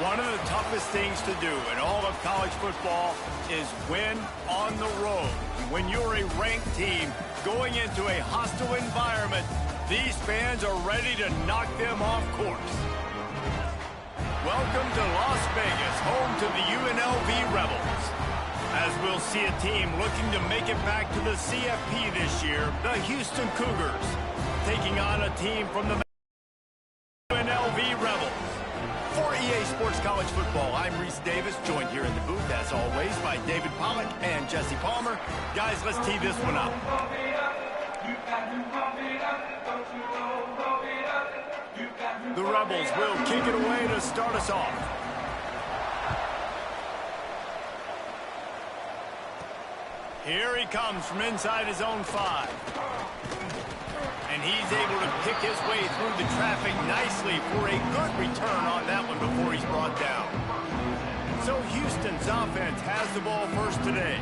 One of the toughest things to do in all of college football is win on the road. When you're a ranked team going into a hostile environment, these fans are ready to knock them off course. Welcome to Las Vegas, home to the UNLV Rebels. As we'll see a team looking to make it back to the CFB this year, the Houston Cougars, taking on a team from the UNLV Rebels. For EA Sports College Football, I'm Reese Davis, joined here in the booth, as always, by David Pollack and Jesse Palmer. Guys, let's tee this one up. The Rebels will kick it away to start us off. Here he comes from inside his own 5. And he's able to pick his way through the traffic nicely for a good return on that one before he's brought down. So Houston's offense has the ball first today.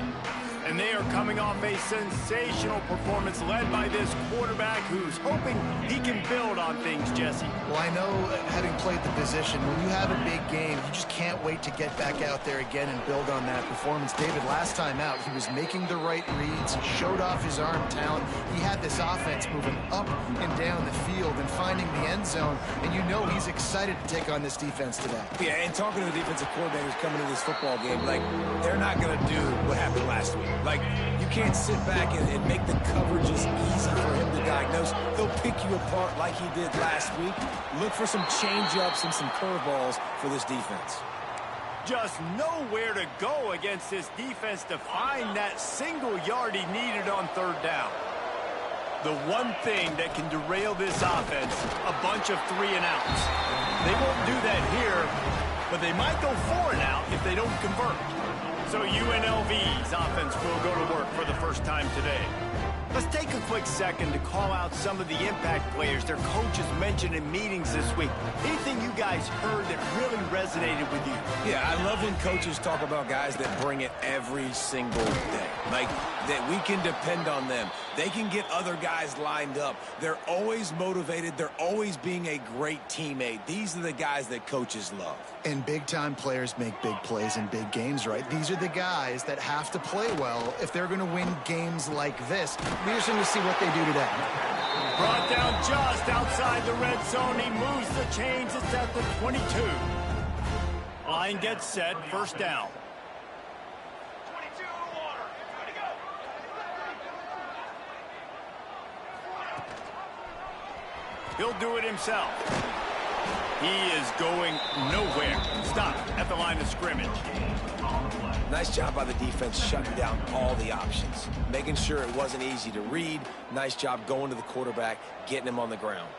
And they are coming off a sensational performance led by this quarterback who's hoping he can build on things, Jesse. Well, I know, having played the position, when you have a big game, you just can't wait to get back out there again and build on that performance. David, last time out, he was making the right reads. He showed off his arm talent. He had this offense moving up and down the field and finding the end zone. And you know he's excited to take on this defense today. Yeah, and talking to the defensive coordinators coming into this football game, like, they're not going to do what happened last week. Like, you can't sit back and make the coverages easy for him to diagnose. He'll pick you apart like he did last week. Look for some change-ups and some curveballs for this defense. Just nowhere to go against this defense to find that single yard he needed on third down. The one thing that can derail this offense, a bunch of 3 and outs. They won't do that here, but they might go 4 and out if they don't convert. So UNLV's offense will go to work for the first time today. Let's take a quick second to call out some of the impact players their coaches mentioned in meetings this week. Anything you guys heard that really resonated with you? Yeah, I love when coaches talk about guys that bring it every single day. Like, that we can depend on them. They can get other guys lined up. They're always motivated. They're always being a great teammate. These are the guys that coaches love. And big-time players make big plays in big games, right? These are the guys that have to play well if they're going to win games like this. We're just going to see what they do today. Brought down just outside the red zone. He moves the chains. It's at the 22. Line gets set. First down. He'll do it himself. He is going nowhere. Stop at the line of scrimmage. Nice job by the defense shutting down all the options, making sure it wasn't easy to read. Nice job going to the quarterback, getting him on the ground.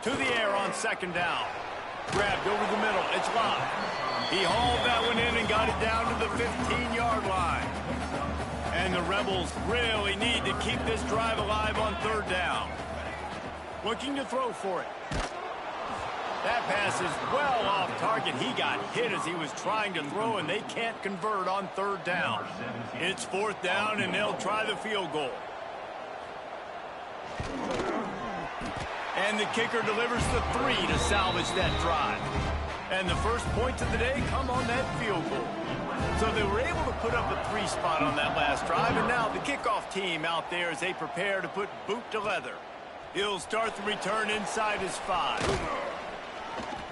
To the air on second down. Grabbed over the middle. It's live. He hauled that one in and got it down to the 15-yard line. And the Rebels really need to keep this drive alive on third down. Looking to throw for it. That pass is well off target. He got hit as he was trying to throw, and they can't convert on third down. It's fourth down, and they'll try the field goal. And the kicker delivers the 3 to salvage that drive. And the first points of the day come on that field goal. So they were able to put up a 3 spot on that last drive, and now the kickoff team out there as they prepare to put boot to leather. He'll start the return inside his 5.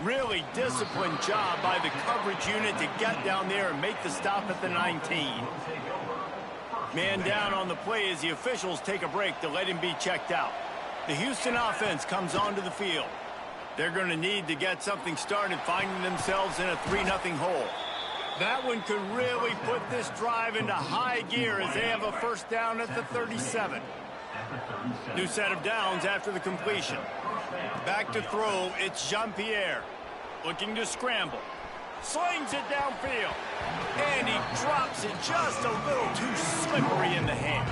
Really disciplined job by the coverage unit to get down there and make the stop at the 19. Man down on the play as the officials take a break to let him be checked out. The Houston offense comes onto the field. They're going to need to get something started, finding themselves in a 3-0 hole. That one could really put this drive into high gear as they have a first down at the 37. New set of downs after the completion. Back to throw, it's Jean-Pierre. Looking to scramble. Slings it downfield. And he drops it just a little too slippery in the hand.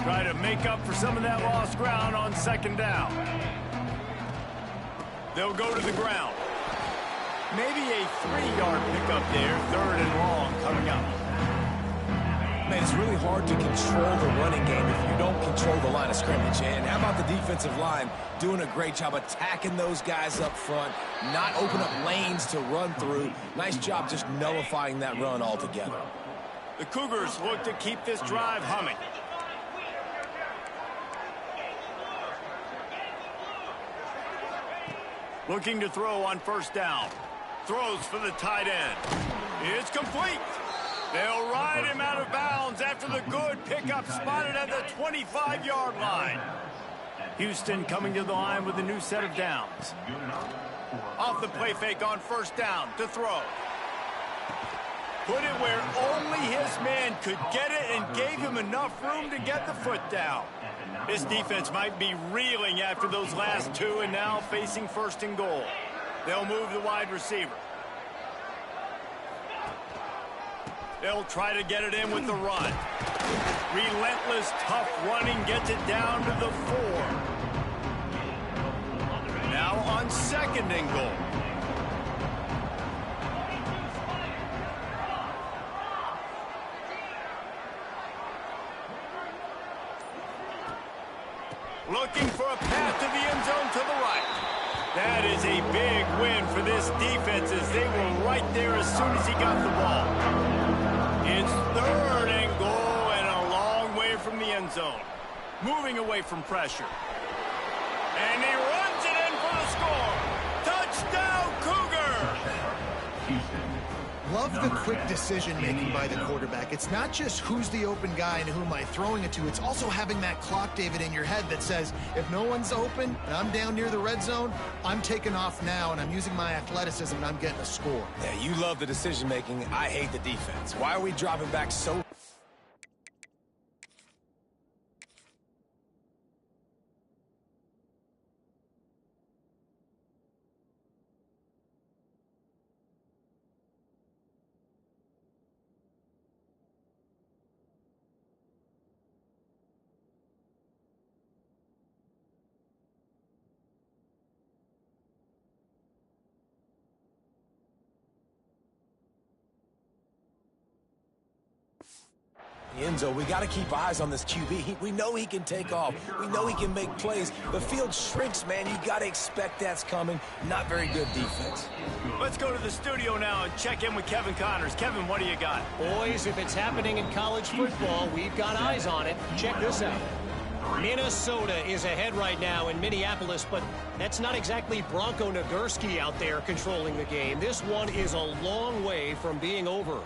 Try to make up for some of that lost ground on second down. They'll go to the ground. Maybe a 3-yard pickup there, third and long coming up. Man, it's really hard to control the running game if you don't control control the line of scrimmage. And how about the defensive line doing a great job attacking those guys up front, not open up lanes to run through. Nice job just nullifying that run altogether. The Cougars look to keep this drive humming. Looking to throw on first down. Throws for the tight end. It's complete. They'll ride him out of bounds after the good pickup spotted at the 25-yard line. Houston coming to the line with a new set of downs. Off the play fake on first down to throw. Put it where only his man could get it and gave him enough room to get the foot down. This defense might be reeling after those last two and now facing first and goal. They'll move the wide receiver. They'll try to get it in with the run. Relentless, tough running gets it down to the 4. Now on second and goal. Looking for a path to the end zone to the right. That is a big win for this defense as they were right there as soon as he got the ball. It's third and goal and a long way from the end zone. Moving away from pressure. And he runs it in for the score. Touchdown, Cougars! Love the quick decision-making by the quarterback. It's not just who's the open guy and who am I throwing it to. It's also having that clock, David, in your head that says, if no one's open and I'm down near the red zone, I'm taking off now and I'm using my athleticism and I'm getting a score. Yeah, you love the decision-making. I hate the defense. Why are we dropping back so... Enzo, we got to keep eyes on this QB. We know he can take off. We know he can make plays. The field shrinks, man. You got to expect that's coming. Not very good defense. Let's go to the studio now and check in with Kevin Connors. Kevin, what do you got? Boys, if it's happening in college football, we've got eyes on it. Check this out. Minnesota is ahead right now in Minneapolis, but that's not exactly Bronco Nagurski out there controlling the game. This one is a long way from being over.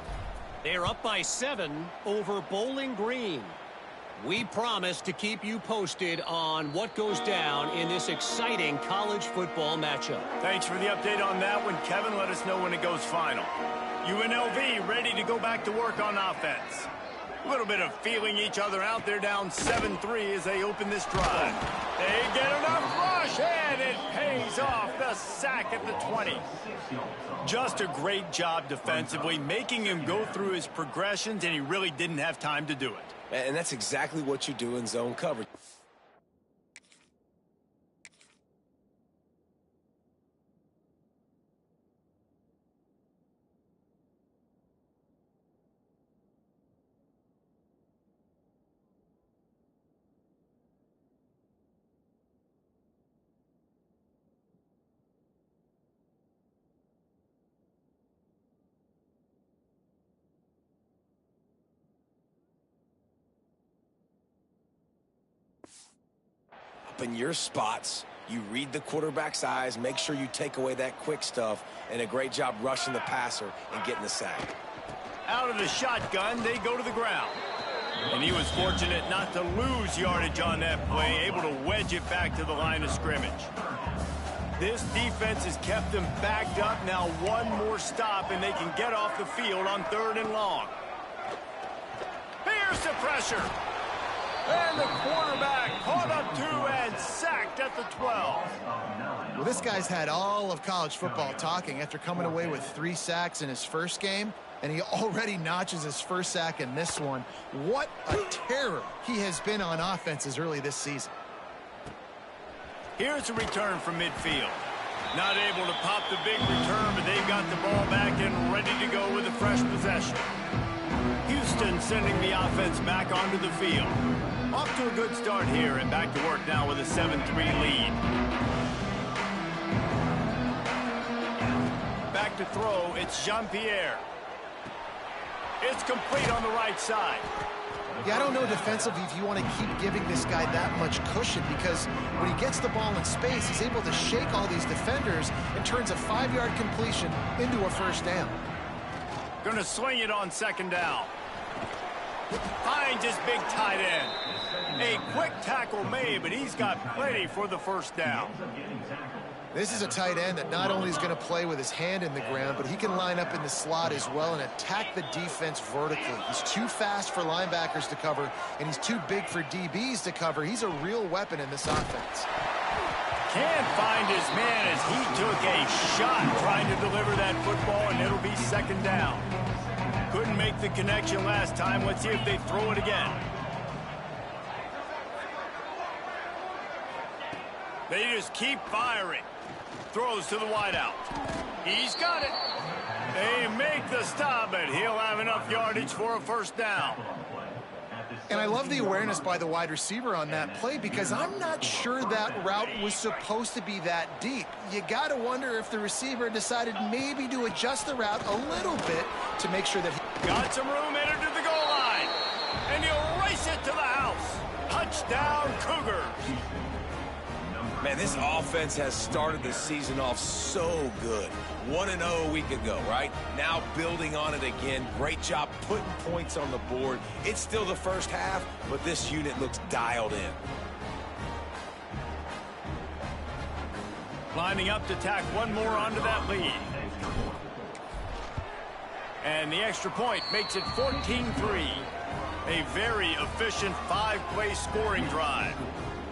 They're up by 7 over Bowling Green. We promise to keep you posted on what goes down in this exciting college football matchup. Thanks for the update on that one, Kevin. Let us know when it goes final. UNLV ready to go back to work on offense. A little bit of feeling each other out. They're down 7-3 as they open this drive. They get enough rush, and it pays off. The sack at the 20. Just a great job defensively, making him go through his progressions, and he really didn't have time to do it. And that's exactly what you do in zone coverage. In your spots, you read the quarterback's eyes, make sure you take away that quick stuff, and a great job rushing the passer and getting the sack. Out of the shotgun, they go to the ground. And he was fortunate not to lose yardage on that play, able to wedge it back to the line of scrimmage. This defense has kept them backed up. Now one more stop, and they can get off the field on 3rd and long. Here's the pressure. And the quarterback caught up 2 and sacked at the 12. Well, this guy's had all of college football talking after coming away with 3 sacks in his first game, and he already notches his first sack in this one. What a terror he has been on offenses early this season. Here's a return from midfield. Not able to pop the big return, but they've got the ball back and ready to go with a fresh possession. Houston Houston sending the offense back onto the field. Off to a good start here and back to work now with a 7-3 lead. Back to throw, it's Jean-Pierre. It's complete on the right side. Yeah, I don't know defensively if you want to keep giving this guy that much cushion, because when he gets the ball in space, he's able to shake all these defenders and turns a 5-yard completion into a first down. Going to swing it on second down. Finds his big tight end. A quick tackle made, but he's got plenty for the first down. This is a tight end that not only is going to play with his hand in the ground, but he can line up in the slot as well and attack the defense vertically. He's too fast for linebackers to cover, and he's too big for DBs to cover. He's a real weapon in this offense. Can't find his man as he took a shot trying to deliver that football, and it'll be second down. Couldn't make the connection last time. Let's see if they throw it again. They just keep firing. Throws to the wideout. He's got it. They make the stop, but he'll have enough yardage for a first down. And I love the awareness by the wide receiver on that play, because I'm not sure that route was supposed to be that deep. You got to wonder if the receiver decided maybe to adjust the route a little bit to make sure that he got some room, entered to the goal line. And he'll race it to the house. Touchdown, Cougars. Man, this offense has started the season off so good. 1-0 a week ago, right? Now building on it again. Great job putting points on the board. It's still the first half, but this unit looks dialed in. Lining up to tack one more onto that lead. And the extra point makes it 14-3. A very efficient 5-play scoring drive.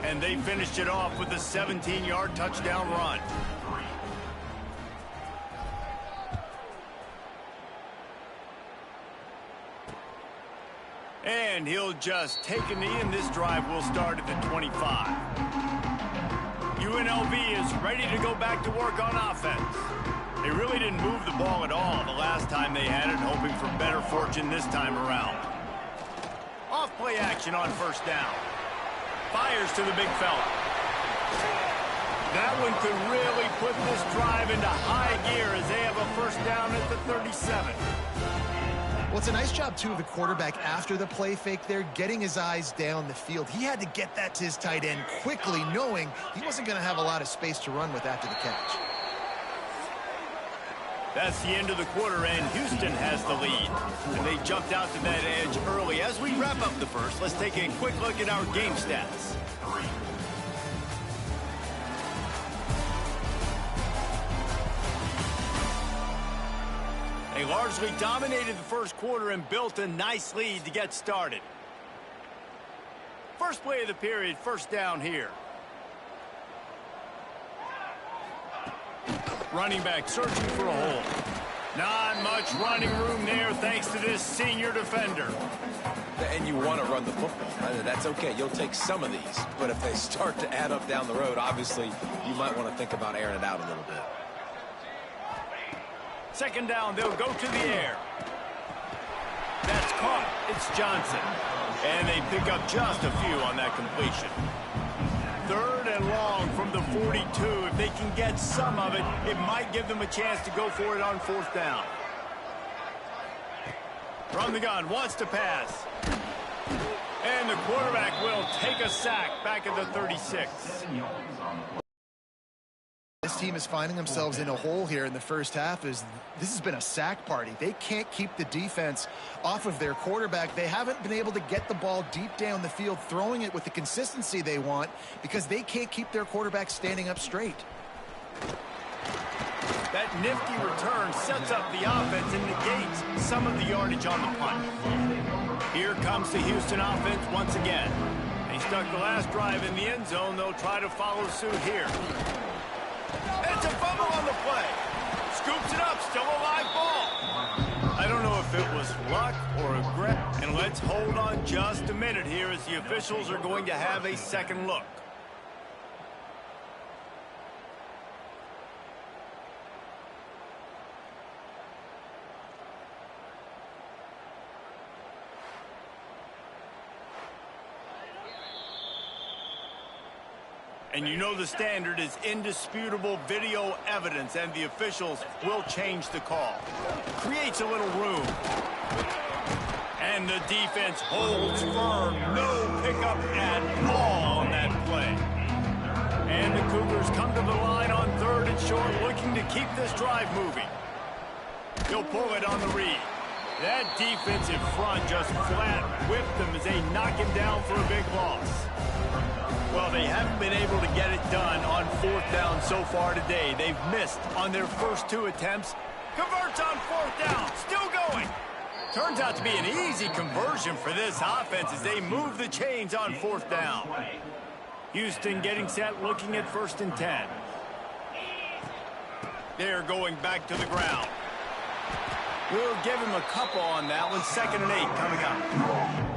And they finished it off with a 17-yard touchdown run. And he'll just take a knee, and this drive will start at the 25. UNLV is ready to go back to work on offense. They really didn't move the ball at all the last time they had it, hoping for better fortune this time around. Off-play action on first down. Fires to the big fella. That one could really put this drive into high gear as they have a first down at the 37. Well, it's a nice job, too, of the quarterback after the play fake there, getting his eyes down the field. He had to get that to his tight end quickly, knowing he wasn't going to have a lot of space to run with after the catch. That's the end of the quarter, and Houston has the lead. And they jumped out to that edge early. As we wrap up the first, let's take a quick look at our game stats. They largely dominated the first quarter and built a nice lead to get started. First play of the period, first down here. Running back searching for a hole. Not much running room there thanks to this senior defender. And you want to run the football. That's okay. You'll take some of these. But if they start to add up down the road, obviously, you might want to think about airing it out a little bit. Second down, they'll go to the air. That's caught. It's Johnson. And they pick up just a few on that completion. Third and long from the 42. If they can get some of it, it might give them a chance to go for it on fourth down. From the gun, wants to pass. And the quarterback will take a sack back at the 36. This team is finding themselves in a hole here in the first half. This has been a sack party. They can't keep the defense off of their quarterback. They haven't been able to get the ball deep down the field, throwing it with the consistency they want, because they can't keep their quarterback standing up straight. That nifty return sets up the offense and negates some of the yardage on the punt. Here comes the Houston offense once again. They stuck the last drive in the end zone. They'll try to follow suit here. It's a fumble on the play. Scoops it up, still a live ball. I don't know if it was luck or regret. And let's hold on just a minute here as the officials are going to have a second look. And you know the standard is indisputable video evidence, and the officials will change the call. Creates a little room. And the defense holds firm. No pickup at all on that play. And the Cougars come to the line on 3rd and short, looking to keep this drive moving. He'll pull it on the read. That defensive front just flat whipped them as they knock him down for a big loss. Well, they haven't been able to get it done on 4th down so far today. They've missed on their first 2 attempts. Converts on 4th down. Still going. Turns out to be an easy conversion for this offense as they move the chains on 4th down. Houston getting set, looking at 1st and 10. They're going back to the ground. We'll give him a couple on that one. 2nd and 8 coming up.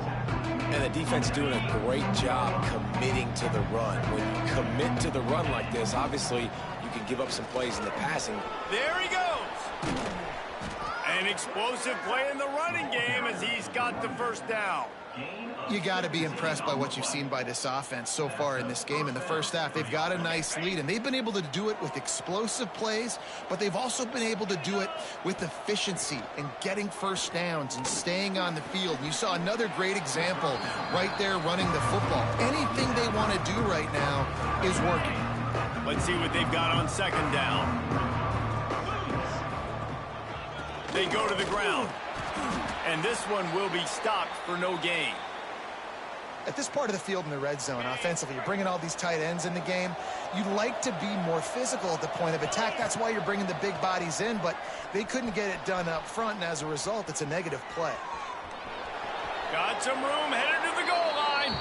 And the defense doing a great job committing to the run. When you commit to the run like this, obviously you can give up some plays in the passing. There he goes. An explosive play in the running game as he's got the 1st down. You got to be impressed by what you've seen by this offense so far in this game. In the first half, they've got a nice lead, and they've been able to do it with explosive plays, but they've also been able to do it with efficiency and getting 1st downs and staying on the field. You saw another great example right there running the football. Anything they want to do right now is working. Let's see what they've got on 2nd down. They go to the ground. And this one will be stopped for no gain. At this part of the field in the red zone, offensively, you're bringing all these tight ends in the game. You'd like to be more physical at the point of attack. That's why you're bringing the big bodies in, but they couldn't get it done up front, and as a result, it's a negative play. Got some room, headed to the goal line,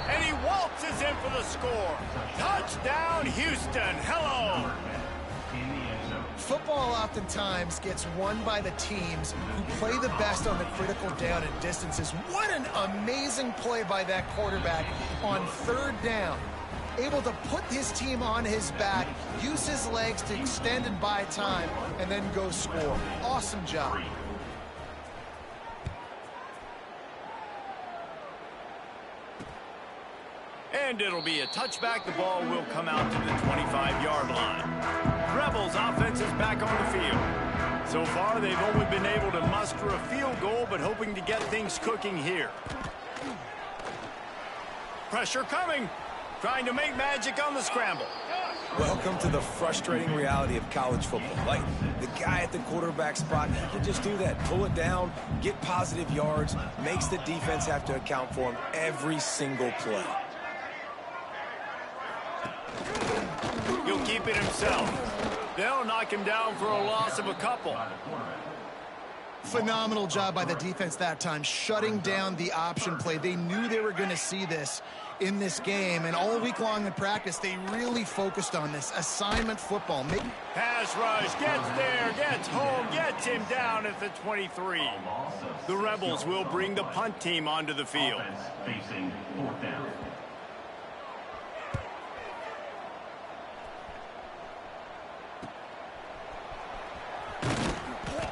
and he waltzes in for the score. Touchdown, Houston. Hello. Football oftentimes gets won by the teams who play the best on the critical down and distances. What an amazing play by that quarterback on 3rd down. Able to put his team on his back, use his legs to extend and buy time, and then go score. Awesome job. And it'll be a touchback. The ball will come out to the 25-yard line. Rebels offense is back on the field. So far, they've only been able to muster a field goal, but hoping to get things cooking here. Pressure coming. Trying to make magic on the scramble. Welcome to the frustrating reality of college football. Like, the guy at the quarterback spot, he can just do that. Pull it down, get positive yards, makes the defense have to account for him every single play. He'll keep it himself. They'll knock him down for a loss of a couple. Phenomenal job by the defense that time, shutting down the option play. They knew they were going to see this in this game, and all week long in practice, they really focused on this assignment football. Pass rush, gets there, gets home, gets him down at the 23. The Rebels will bring the punt team onto the field. Facing 4th down.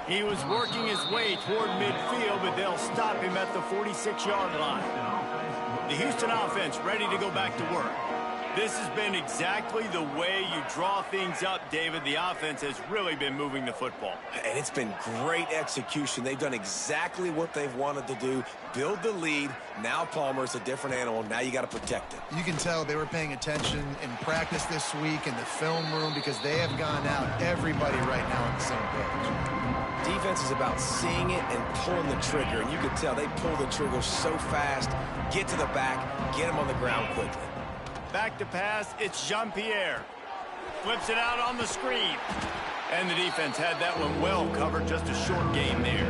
He was working his way toward midfield, but they'll stop him at the 46-yard line. The Houston offense ready to go back to work. This has been exactly the way you draw things up, David. The offense has really been moving the football. And it's been great execution. They've done exactly what they've wanted to do. Build the lead. Now Palmer's a different animal. Now you got to protect it. You can tell they were paying attention in practice this week in the film room because they have gone out, everybody right now on the same page. Defense is about seeing it and pulling the trigger. And you can tell they pull the trigger so fast, get to the back, get him on the ground quickly. Back to pass, it's Jean-Pierre. Flips it out on the screen. And the defense had that one well covered, just a short game there.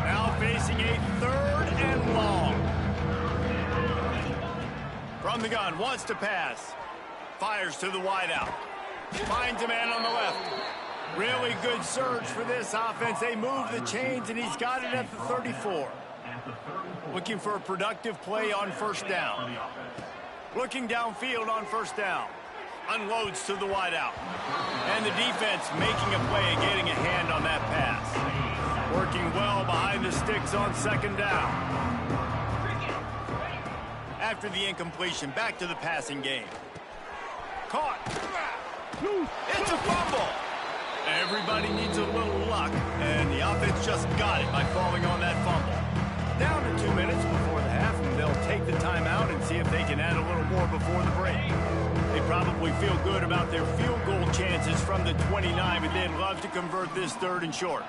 Now facing a 3rd and long. From the gun, wants to pass. Fires to the wideout. Finds a man on the left. Really good surge for this offense. They move the chains, and he's got it at the 34. Looking for a productive play on 1st down. Looking downfield on 1st down. Unloads to the wideout. And the defense making a play and getting a hand on that pass. Working well behind the sticks on 2nd down. After the incompletion, back to the passing game. Caught. It's a fumble. Everybody needs a little luck, and the offense just got it by falling on that fumble. Down to 2 minutes before the half, and they'll take the timeout and see if they can add a little more before the break. They probably feel good about their field goal chances from the 29, but they'd love to convert this 3rd and short.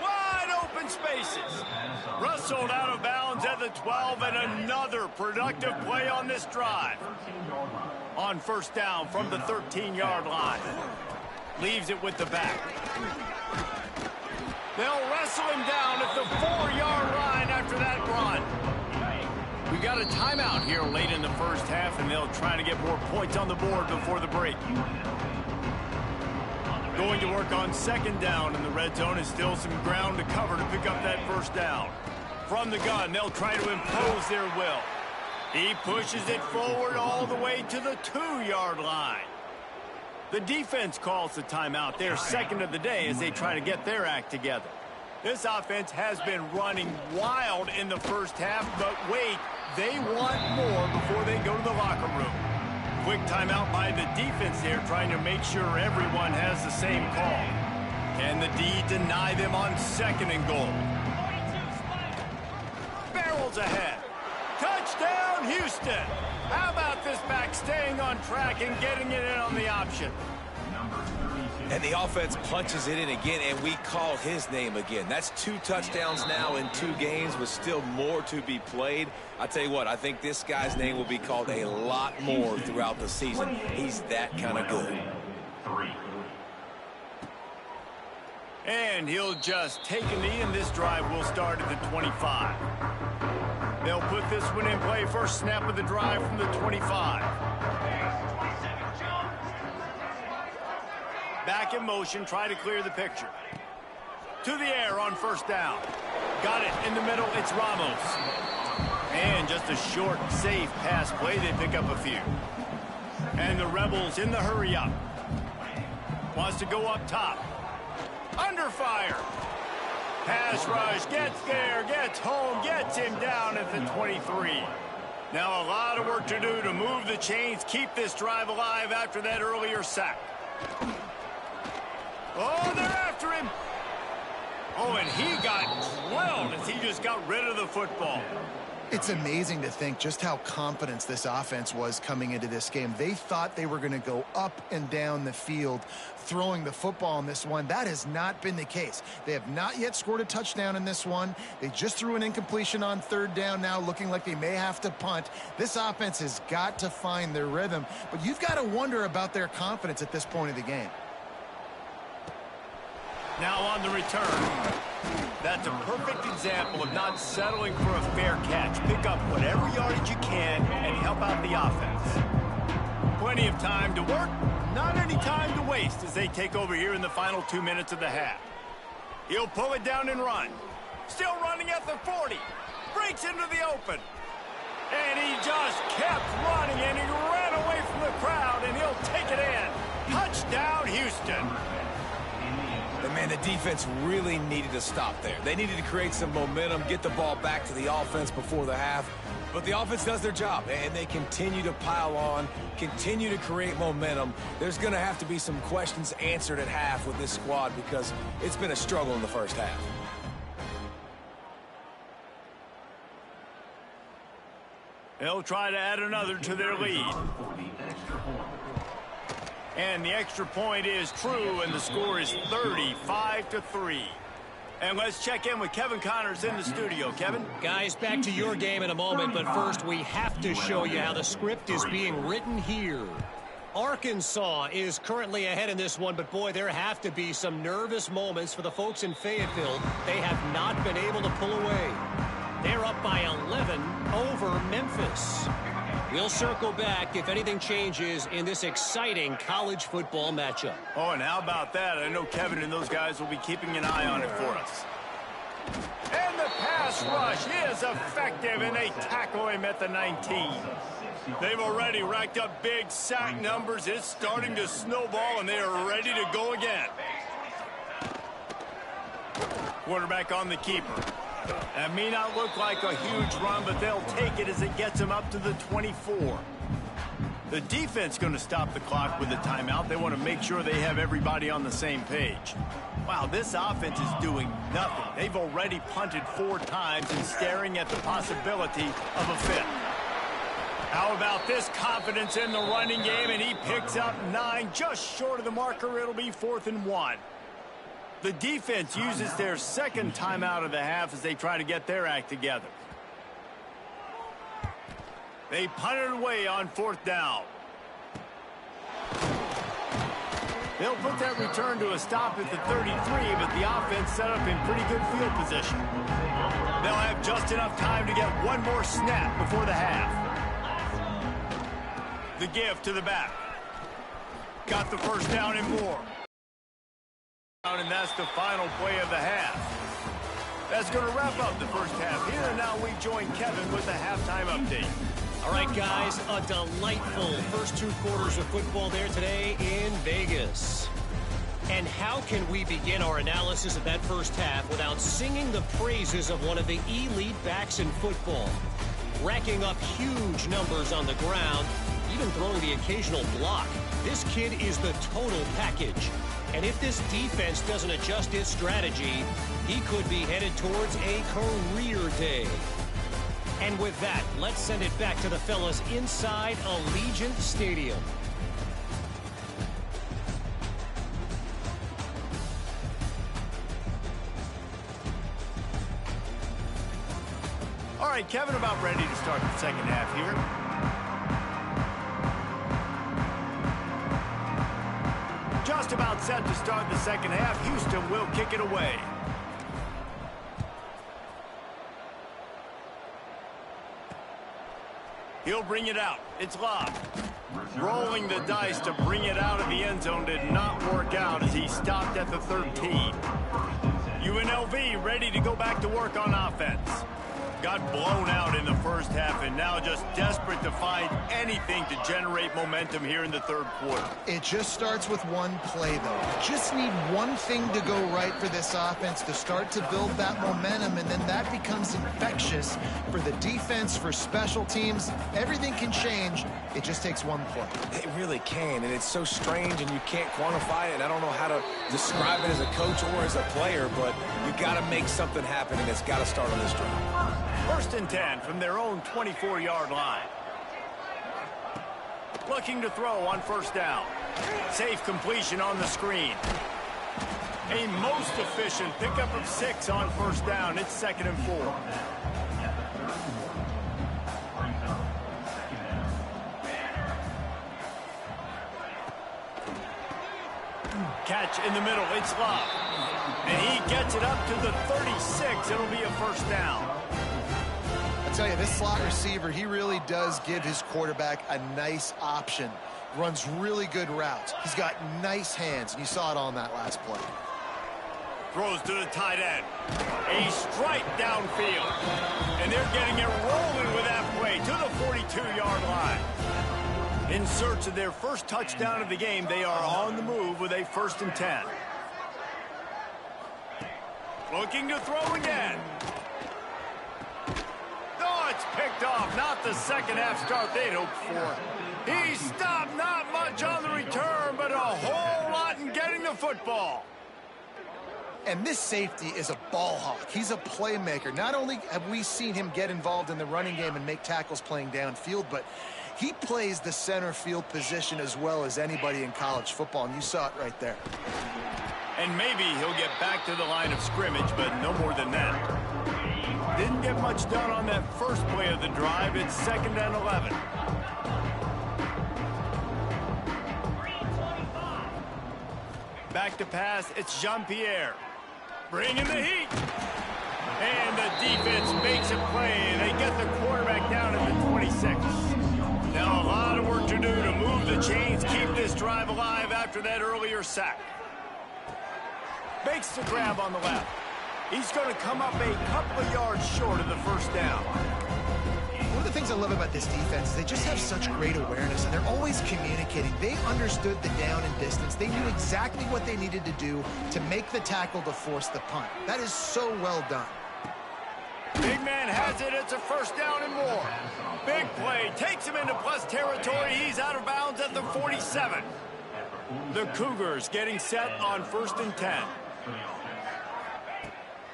Wide open spaces. Rustled out of bounds at the 12, and another productive play on this drive. On 1st down from the 13-yard line. Leaves it with the back. They'll wrestle him down at the 4-yard line after that run. We got a timeout here late in the first half, and they'll try to get more points on the board before the break. Going to work on 2nd down, and the red zone is still some ground to cover to pick up that 1st down. From the gun, they'll try to impose their will. He pushes it forward all the way to the 2-yard line. The defense calls the timeout, their 2nd of the day, as they try to get their act together. This offense has been running wild in the first half, but wait, they want more before they go to the locker room. Quick timeout by the defense there, trying to make sure everyone has the same call. Can the D deny them on 2nd and goal? Barrels ahead. Touchdown, Houston. How about this back staying on track and getting it in on the option? And the offense punches it in again, and we call his name again. That's 2 touchdowns now in 2 games with still more to be played. I tell you what, I think this guy's name will be called a lot more throughout the season. He's that kind of good. And he'll just take a knee, and this drive will start at the 25. They'll put this one in play. First snap of the drive from the 25. Back in motion, try to clear the picture. To the air on 1st down. Got it in the middle, it's Ramos. And just a short, safe pass play, they pick up a few. And the Rebels in the hurry up. Wants to go up top. Under fire. Pass rush, gets there, gets home, gets him down at the 23. Now a lot of work to do to move the chains, keep this drive alive after that earlier sack. Oh, they're after him. Oh, and he got drilled as he just got rid of the football. It's amazing to think just how confident this offense was coming into this game. They thought they were going to go up and down the field throwing the football in this one. That has not been the case. They have not yet scored a touchdown in this one. They just threw an incompletion on 3rd down now, looking like they may have to punt. This offense has got to find their rhythm, but you've got to wonder about their confidence at this point of the game. Now on the return. That's a perfect example of not settling for a fair catch. Pick up whatever yardage you can and help out the offense. Plenty of time to work, not any time to waste as they take over here in the final 2 minutes of the half. He'll pull it down and run. Still running at the 40. Breaks into the open. And he just kept running, and he ran away from the crowd, and he'll take it in. Touchdown, Houston. But man, the defense really needed to stop there. They needed to create some momentum, get the ball back to the offense before the half. But the offense does their job, and they continue to pile on, continue to create momentum. There's going to have to be some questions answered at half with this squad because it's been a struggle in the first half. They'll try to add another to their lead. And the extra point is true, and the score is 35-3. And let's check in with Kevin Connors in the studio. Kevin? Guys, back to your game in a moment, but first we have to show you how the script is being written here. Arkansas is currently ahead in this one, but boy, there have to be some nervous moments for the folks in Fayetteville. They have not been able to pull away. They're up by 11 over Memphis. We'll circle back if anything changes in this exciting college football matchup. Oh, and how about that? I know Kevin and those guys will be keeping an eye on it for us. And the pass rush is effective, and they tackle him at the 19. They've already racked up big sack numbers. It's starting to snowball, and they are ready to go again. Quarterback on the keeper. That may not look like a huge run, but they'll take it as it gets them up to the 24. The defense going to stop the clock with a timeout. They want to make sure they have everybody on the same page. Wow, this offense is doing nothing. They've already punted 4 times and staring at the possibility of a 5th. How about this confidence in the running game, and he picks up 9, just short of the marker. It'll be 4th and 1. The defense uses their second timeout of the half as they try to get their act together. They punt it away on 4th down. They'll put that return to a stop at the 33, but the offense set up in pretty good field position. They'll have just enough time to get one more snap before the half. The give to the back. Got the first down and more. And that's the final play of the half. That's going to wrap up the first half here, and now we join Kevin with the halftime update. All right, guys, a delightful first 2 quarters of football there today in Vegas. And how can we begin our analysis of that first half without singing the praises of one of the elite backs in football? Racking up huge numbers on the ground, even throwing the occasional block. This kid is the total package. And if this defense doesn't adjust its strategy, he could be headed towards a career day. And with that, let's send it back to the fellas inside Allegiant Stadium. All right, Kevin, about ready to start the second half here. Just about set to start the second half. Houston will kick it away. He'll bring it out. It's lobbed. Rolling the dice to bring it out of the end zone did not work out as he stopped at the 13. UNLV ready to go back to work on offense. Got blown out in the first half and now just desperate to find anything to generate momentum here in the third quarter. It just starts with one play, though. Just need one thing to go right for this offense to start to build that momentum, and then that becomes infectious for the defense, for special teams. Everything can change. It just takes one play. It really can, and it's so strange, and you can't quantify it, and I don't know how to describe it as a coach or as a player, but you got to make something happen, and it's got to start on this drive. First and 10 from their own 24-yard line. Looking to throw on first down. Safe completion on the screen. A most efficient pickup of 6 on first down. It's 2nd and 4. Catch in the middle. It's lobbed. And he gets it up to the 36. It'll be a first down. I tell you, this slot receiver, he really does give his quarterback a nice option. Runs really good routes. He's got nice hands, and you saw it on that last play. Throws to the tight end. A strike downfield. And they're getting it rolling with that play to the 42-yard line. In search of their first touchdown of the game, they are on the move with a 1st and 10. Looking to throw again. Oh, it's picked off. Not the second half start they'd hoped for. He stopped, not much on the return, but a whole lot in getting the football. And this safety is a ball hawk. He's a playmaker. Not only have we seen him get involved in the running game and make tackles playing downfield, but he plays the center field position as well as anybody in college football, and you saw it right there. And maybe he'll get back to the line of scrimmage, but no more than that. Didn't get much done on that first play of the drive. It's 2nd and 11. Back to pass. It's Jean-Pierre. Bringing the heat. And the defense makes a play. They get the quarterback down at the 26. Now a lot of work to do to move the chains, keep this drive alive after that earlier sack. Makes the grab on the left. He's going to come up a couple of yards short of the first down. One of the things I love about this defense is they just have such great awareness, and they're always communicating. They understood the down and distance. They knew exactly what they needed to do to make the tackle to force the punt. That is so well done. man has it. It's a first down and more. Big play. Takes him into plus territory. He's out of bounds at the 47. The Cougars getting set on 1st and 10.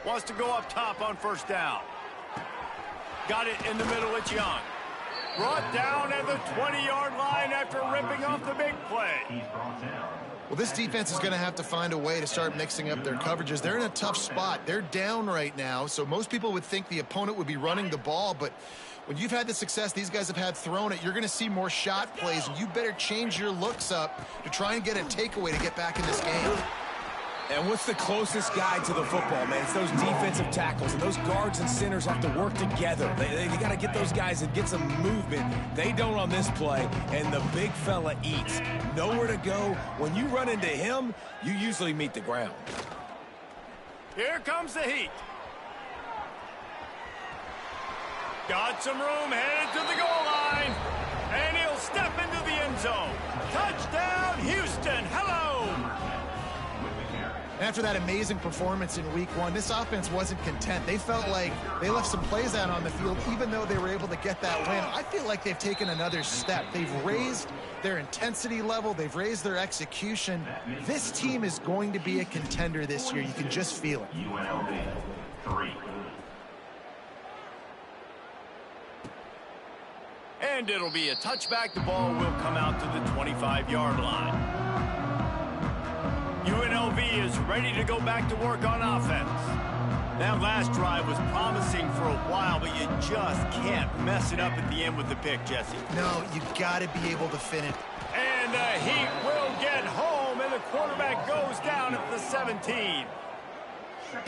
Wants to go up top on first down. Got it in the middle. It's Young. Brought down at the 20-yard line after ripping off the big play. Well, this defense is going to have to find a way to start mixing up their coverages. They're in a tough spot. They're down right now, so most people would think the opponent would be running the ball, but when you've had the success these guys have had throwing it, you're going to see more shot plays, and you better change your looks up to try and get a takeaway to get back in this game. And what's the closest guy to the football, man? It's those defensive tackles, and those guards and centers have to work together. They got to get those guys and get some movement. They don't on this play, and the big fella eats. Nowhere to go. When you run into him, you usually meet the ground. Here comes the heat. Got some room, headed to the goal line, and he'll step into the end zone. Touchdown, Houston. Hello. After that amazing performance in week 1, this offense wasn't content. They felt like they left some plays out on the field, even though they were able to get that win. I feel like they've taken another step. They've raised their intensity level. They've raised their execution. This team is going to be a contender this year. You can just feel it. UNLV 3. And it'll be a touchback. The ball will come out to the 25-yard line. UNLV is ready to go back to work on offense. That last drive was promising for a while, but you just can't mess it up at the end with the pick, Jesse. No, you got to be able to finish. And the Heat will get home, and the quarterback goes down at the 17.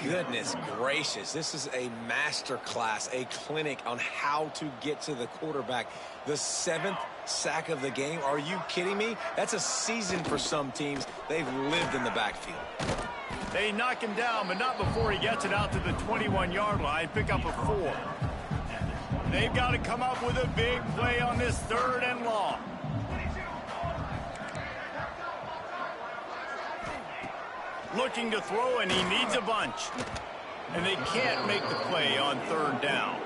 Goodness gracious, this is a master class, a clinic on how to get to the quarterback. The 7th sack of the game. Are you kidding me? That's a season for some teams. They've lived in the backfield. They knock him down, but not before he gets it out to the 21-yard line. Pick up a 4. They've got to come up with a big play on this 3rd and long. Looking to throw, and he needs a bunch. And they can't make the play on 3rd down.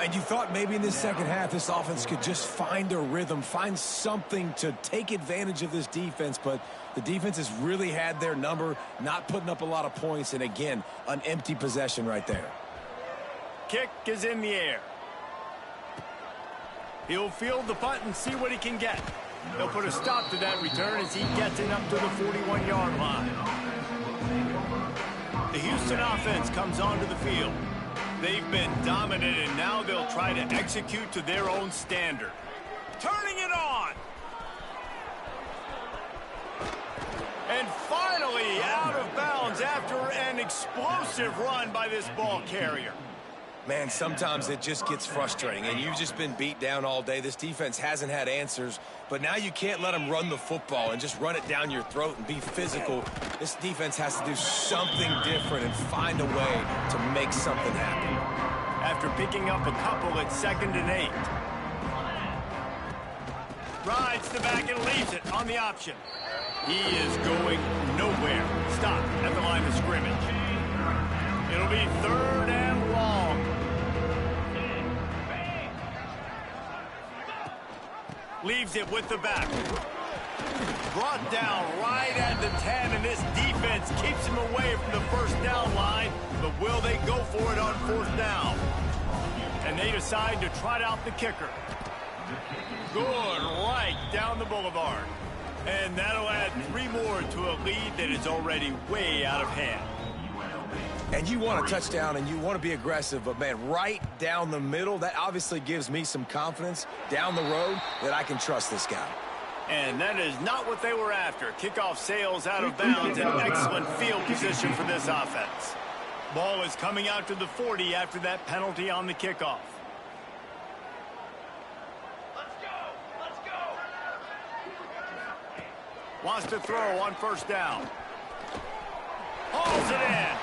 And you thought maybe in this second half this offense could just find a rhythm, find something to take advantage of this defense, but the defense has really had their number, not putting up a lot of points, and again, an empty possession right there. Kick is in the air. He'll field the punt and see what he can get. They'll put a stop to that return as he gets it up to the 41-yard line. The Houston offense comes onto the field. They've been dominant, and now they'll try to execute to their own standard. Turning it on. And finally out of bounds after an explosive run by this ball carrier. Man, sometimes it just gets frustrating, and you've just been beat down all day. This defense hasn't had answers, but now you can't let them run the football and just run it down your throat and be physical. This defense has to do something different and find a way to make something happen. After picking up a couple at 2nd and 8. Rides the back and leaves it on the option. He is going nowhere. Stop at the line of scrimmage. It'll be 3rd and long. Leaves it with the back. Brought down right at the 10, and this defense keeps him away from the 1st down line, but will they go for it on 4th down? And they decide to trot out the kicker. Good right down the boulevard. And that'll add 3 more to a lead that is already way out of hand. And you want a touchdown and you want to be aggressive, but man, right down the middle, that obviously gives me some confidence down the road that I can trust this guy. And that is not what they were after. Kickoff sails out of bounds, an excellent field position for this offense. Ball is coming out to the 40 after that penalty on the kickoff. Let's go! Let's go! Wants to throw on 1st down. Hauls it in.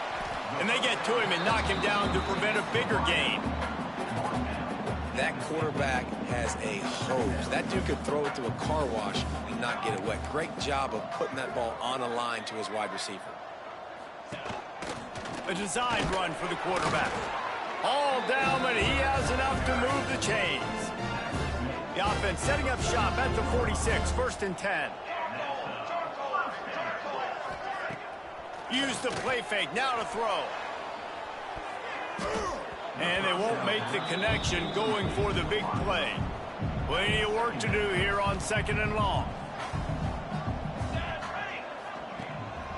And they get to him and knock him down to prevent a bigger gain. That quarterback has a hose. That dude could throw it to a car wash and not get it wet. Great job of putting that ball on a line to his wide receiver. A design run for the quarterback. All down, but he has enough to move the chains. The offense setting up shop at the 46, 1st and 10. Use the play fake, now to throw. And they won't make the connection going for the big play. Plenty of work to do here on 2nd and long.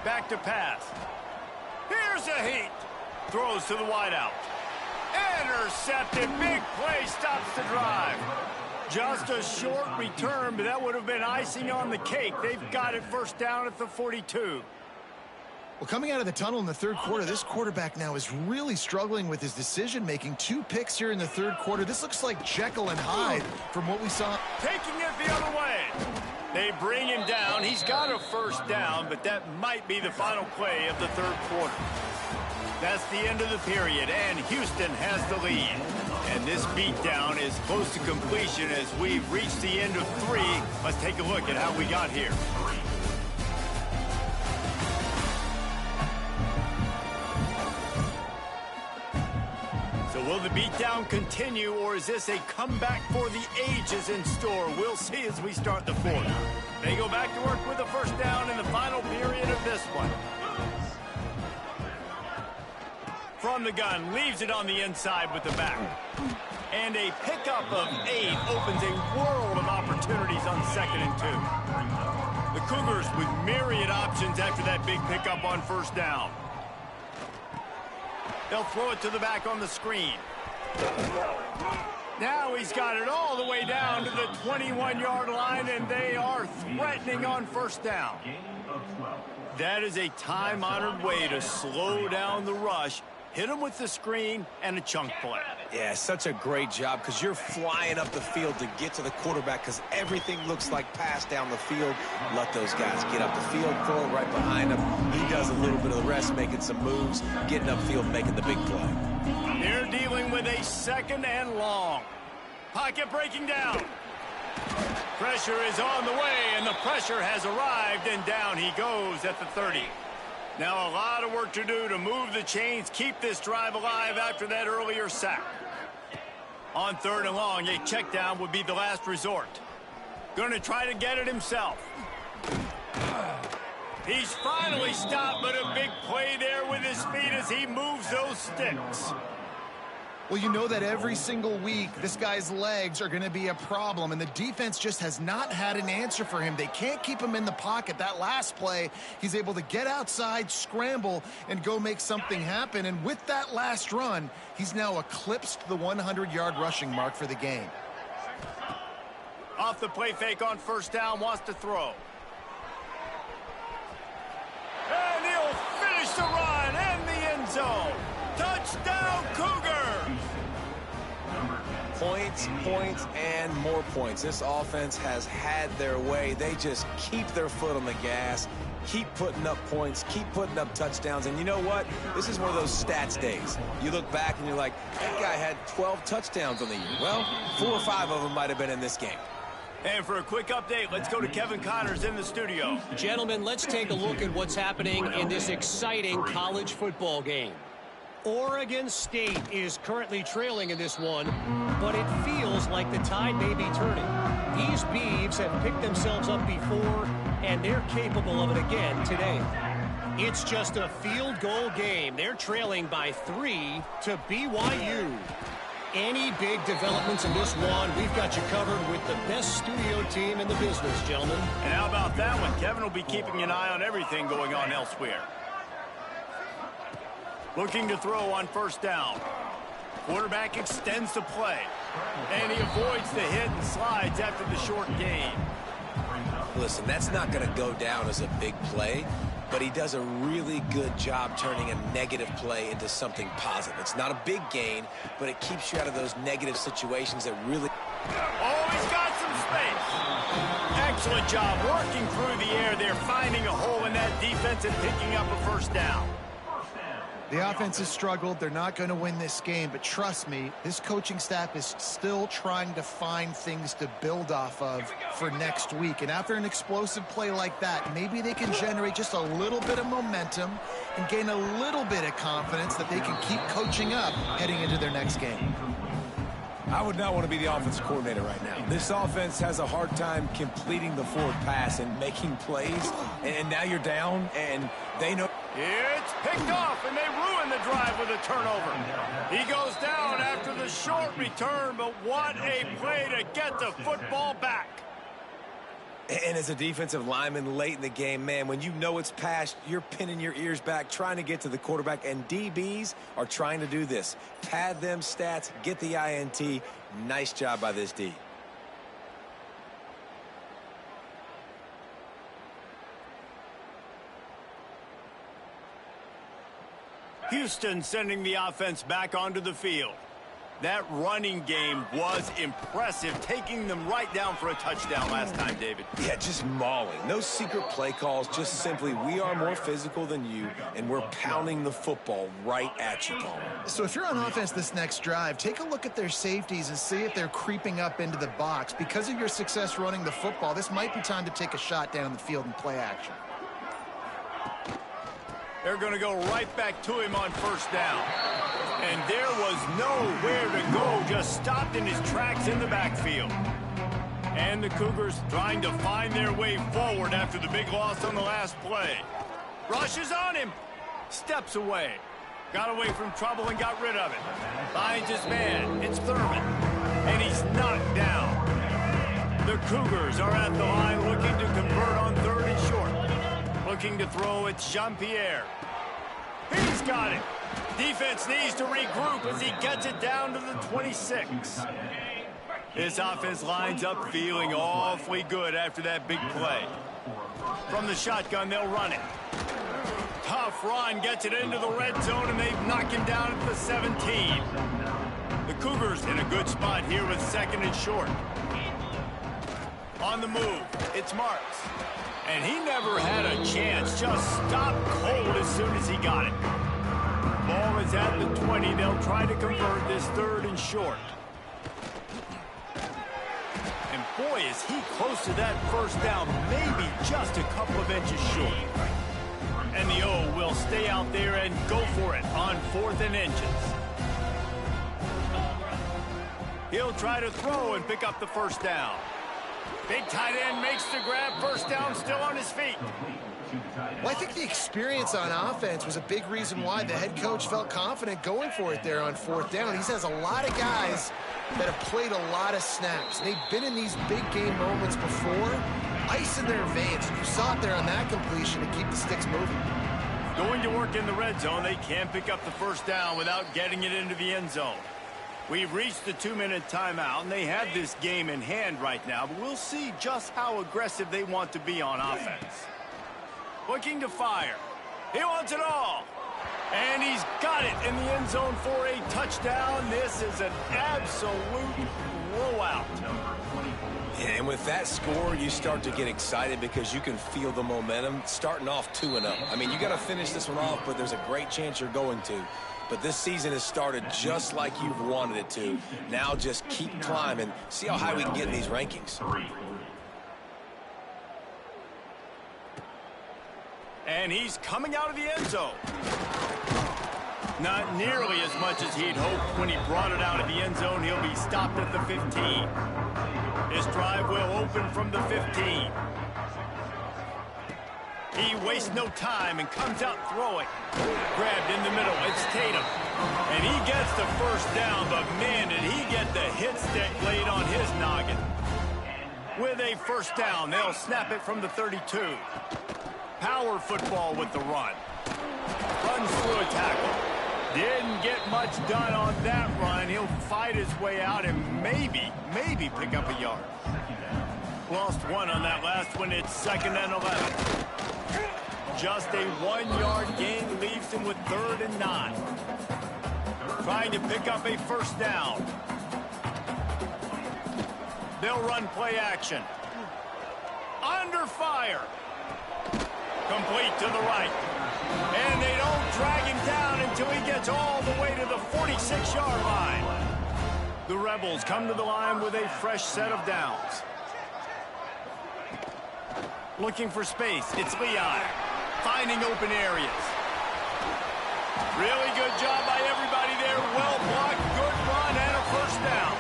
Back to pass. Here's a heat. Throws to the wideout. Intercepted. Big play stops the drive. Just a short return, but that would have been icing on the cake. They've got it 1st down at the 42. Well, coming out of the tunnel in the 3rd quarter, this quarterback now is really struggling with his decision-making. 2 picks here in the 3rd quarter. This looks like Jekyll and Hyde from what we saw. Taking it the other way. They bring him down. He's got a 1st down, but that might be the final play of the 3rd quarter. That's the end of the period, and Houston has the lead. And this beatdown is close to completion as we've reached the end of 3. Let's take a look at how we got here. So will the beatdown continue, or is this a comeback for the ages in store? We'll see as we start the 4th. They go back to work with a 1st down in the final period of this one. From the gun, leaves it on the inside with the back. And a pickup of 8 opens a world of opportunities on 2nd and 2. The Cougars with myriad options after that big pickup on 1st down. They'll throw it to the back on the screen. Now he's got it all the way down to the 21-yard line, and they are threatening on 1st down. That is a time-honored way to slow down the rush. Hit him with the screen and a chunk play. Yeah, such a great job because you're flying up the field to get to the quarterback because everything looks like pass down the field. Let those guys get up the field, throw it right behind him. He does a little bit of the rest, making some moves, getting upfield, making the big play. They're dealing with a 2nd and long. Pocket breaking down. Pressure is on the way, and the pressure has arrived, and down he goes at the 30. Now a lot of work to do to move the chains, keep this drive alive after that earlier sack. On 3rd and long, a check down would be the last resort. Going to try to get it himself. He's finally stopped, but a big play there with his feet as he moves those sticks. Well, you know that every single week, this guy's legs are going to be a problem, and the defense just has not had an answer for him. They can't keep him in the pocket. That last play, he's able to get outside, scramble, and go make something happen. And with that last run, he's now eclipsed the 100-yard rushing mark for the game. Off the play fake on 1st down, wants to throw. And he'll finish the run and the end zone. Touchdown, Cougars! Points, points, and more points. This offense has had their way. They just keep their foot on the gas, keep putting up points, keep putting up touchdowns. And you know what? This is one of those stats days. You look back and you're like, that guy had 12 touchdowns on the year. Well, 4 or 5 of them might have been in this game. And for a quick update, let's go to Kevin Connors in the studio. Gentlemen, let's take a look at what's happening in this exciting college football game. Oregon State is currently trailing in this one, but it feels like the tide may be turning. These Beavs have picked themselves up before, and they're capable of it again today. It's just a field goal game. They're trailing by 3 to BYU. Any big developments in this one, we've got you covered with the best studio team in the business, gentlemen. And how about that one? Kevin will be keeping an eye on everything going on elsewhere. Looking to throw on 1st down. Quarterback extends the play. And he avoids the hit and slides after the short gain. Listen, that's not going to go down as a big play, but he does a really good job turning a negative play into something positive. It's not a big gain, but it keeps you out of those negative situations that really... Oh, he's got some space. Excellent job working through the air there, finding a hole in that defense and picking up a 1st down. The offense has struggled. They're not going to win this game, but trust me, this coaching staff is still trying to find things to build off of for next week. And after an explosive play like that, maybe they can generate just a little bit of momentum and gain a little bit of confidence that they can keep coaching up heading into their next game. I would not want to be the offensive coordinator right now. This offense has a hard time completing the forward pass and making plays, and now you're down, and they know. It's picked off, and they ruin the drive with a turnover. He goes down after the short return, but what a play to get the football back. And as a defensive lineman late in the game, man, when you know it's past, you're pinning your ears back, trying to get to the quarterback, and DBs are trying to do this. Pad them stats, get the INT. Nice job by this D. Houston sending the offense back onto the field. That running game was impressive, taking them right down for a touchdown last time, David. Yeah, just mauling. No secret play calls, just simply we are more physical than you, and we're pounding the football right at you, Palmer. So if you're on offense this next drive, take a look at their safeties and see if they're creeping up into the box. Because of your success running the football, this might be time to take a shot down the field and play action. They're going to go right back to him on first down. And there was nowhere to go, just stopped in his tracks in the backfield. And the Cougars trying to find their way forward after the big loss on the last play. Rushes on him. Steps away. Got away from trouble and got rid of it. Finds his man. It's Thurman. And he's knocked down. The Cougars are at the line looking to convert on third and short. Looking to throw, it's Jean-Pierre. He's got it. Defense needs to regroup as he gets it down to the 26. This offense lines up feeling awfully good after that big play. From the shotgun, they'll run it. Tough run, gets it into the red zone, and they knock him down at the 17. The Cougars in a good spot here with second and short. On the move, it's Marks. And he never had a chance, just stopped cold as soon as he got it. Ball is at the 20. They'll try to convert this third and short. And boy, is he close to that first down, maybe just a couple of inches short. And the O will stay out there and go for it on 4th and inches. He'll try to throw and pick up the first down. Big tight end makes the grab. First down, still on his feet. Well, I think the experience on offense was a big reason why the head coach felt confident going for it there on 4th down. He has a lot of guys that have played a lot of snaps. They've been in these big game moments before. Ice in their veins. You saw it there on that completion to keep the sticks moving. Going to work in the red zone. They can pick up the first down without getting it into the end zone. We've reached the 2-minute timeout, and they have this game in hand right now, but we'll see just how aggressive they want to be on offense. Looking to fire. He wants it all. And he's got it in the end zone for a touchdown. This is an absolute blowout. And with that score, you start to get excited because you can feel the momentum starting off 2-0. I mean, you got to finish this one off, but there's a great chance you're going to. But this season has started just like you've wanted it to. Now just keep climbing. See how high we can get in these rankings. And he's coming out of the end zone. Not nearly as much as he'd hoped when he brought it out of the end zone. He'll be stopped at the 15. His drive will open from the 15. He wastes no time and comes out throwing. Grabbed in the middle. It's Tatum. And he gets the first down, but man, did he get the hit stick laid on his noggin. With a first down, they'll snap it from the 32. Power football with the run. Runs through a tackle. Didn't get much done on that run. He'll fight his way out and maybe pick up a yard. Lost one on that last one. It's 2nd and 11. Just a 1-yard gain leaves him with 3rd and 9. Trying to pick up a first down. They'll run play action. Under fire. Complete to the right. And they don't drag him down until he gets all the way to the 46-yard line. The Rebels come to the line with a fresh set of downs. Looking for space. It's Leon. Finding open areas. Really good job by everybody there. Well blocked, good run, and a first down.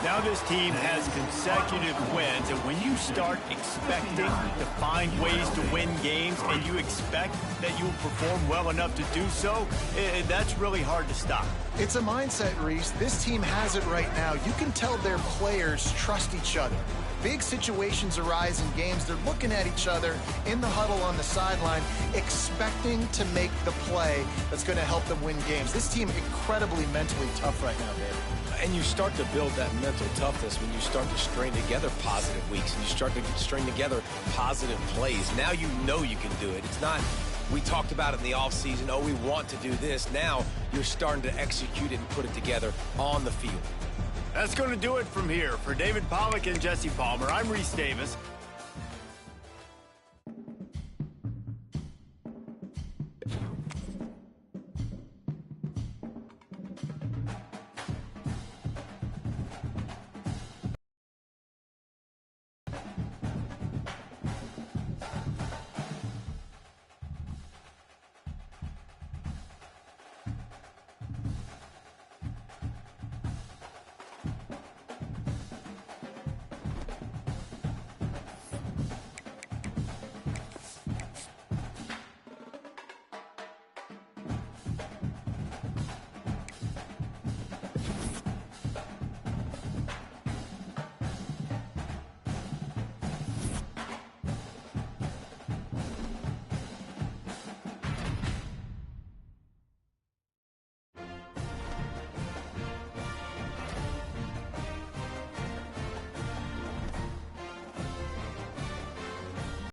Now this team has consecutive wins, and when you start expecting to find ways to win games and you expect that you'll perform well enough to do so, that's really hard to stop. It's a mindset, Reese. This team has it right now. You can tell their players trust each other. Big situations arise in games. They're looking at each other in the huddle on the sideline, expecting to make the play that's going to help them win games. This team incredibly mentally tough right now, Dave. And you start to build that mental toughness when you start to string together positive weeks and you start to string together positive plays. Now you know you can do it. It's not, we talked about it in the offseason, oh, we want to do this. Now you're starting to execute it and put it together on the field. That's going to do it from here. For David Pollack and Jesse Palmer, I'm Reese Davis.